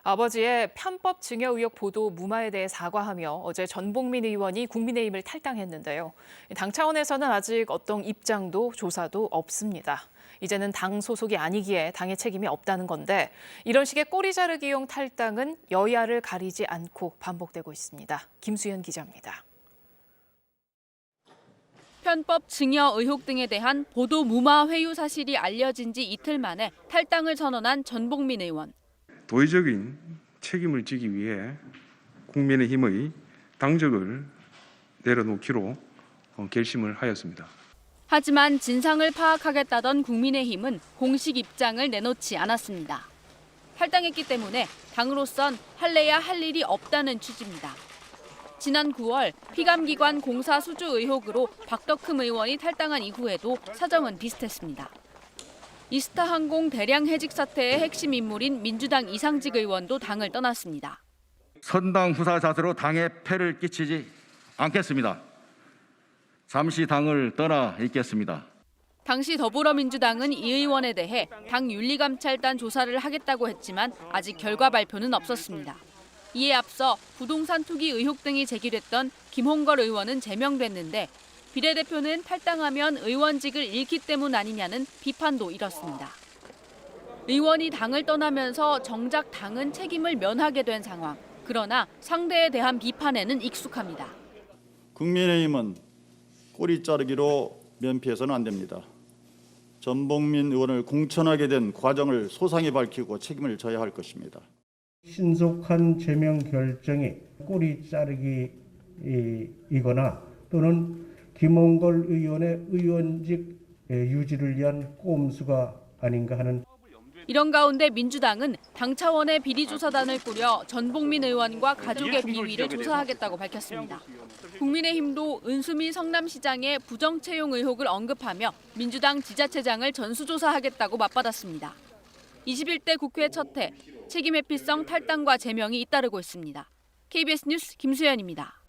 아버지의 편법 증여 의혹 보도 무마에 대해 사과하며 어제 전복민 의원이 국민의힘을 탈당했는데요. 당 차원에서는 아직 어떤 입장도 조사도 없습니다. 이제는 당 소속이 아니기에 당의 책임이 없다는 건데 이런 식의 꼬리 자르기용 탈당은 여야를 가리지 않고 반복되고 있습니다. 김수현 기자입니다. 편법 증여 의혹 등에 대한 보도 무마 회유 사실이 알려진 지 이틀 만에 탈당을 선언한 전복민 의원. 도의적인 책임을 지기 위해 국민의힘의 당적을 내려놓기로 결심을 하였습니다. 하지만 진상을 파악하겠다던 국민의힘은 공식 입장을 내놓지 않았습니다. 탈당했기 때문에 당으로선 할래야 할 일이 없다는 취지입니다. 지난 9월 피감기관 공사 수주 의혹으로 박덕흠 의원이 탈당한 이후에도 사정은 비슷했습니다. 이스타항공 대량 해직 사태의 핵심 인물인 민주당 이상직 의원도 당을 떠났습니다. 선당 후사 자세로 당에 폐를 끼치지 않겠습니다. 잠시 당을 떠나 있겠습니다. 당시 더불어민주당은 이 의원에 대해 당 윤리감찰단 조사를 하겠다고 했지만 아직 결과 발표는 없었습니다. 이에 앞서 부동산 투기 의혹 등이 제기됐던 김홍걸 의원은 제명됐는데 비례대표는 탈당하면 의원직을 잃기 때문 아니냐는 비판도 일었습니다. 의원이 당을 떠나면서 정작 당은 책임을 면하게 된 상황. 그러나 상대에 대한 비판에는 익숙합니다. 국민의힘은 꼬리 자르기로 면피해서는 안 됩니다. 전복민 의원을 공천하게 된 과정을 소상히 밝히고 책임을 져야 할 것입니다. 신속한 제명 결정이 꼬리 자르기이거나 또는 김홍걸 의원의 의원직 유지를 위한 꼼수가 아닌가 하는. 이런 가운데 민주당은 당 차원의 비리조사단을 꾸려 전복민 의원과 가족의 비위를 조사하겠다고 밝혔습니다. 국민의힘도 은수미 성남시장의 부정채용 의혹을 언급하며 민주당 지자체장을 전수조사하겠다고 맞받았습니다. 21대 국회 첫 해 책임 회피성 탈당과 제명이 잇따르고 있습니다. KBS 뉴스 김수현입니다.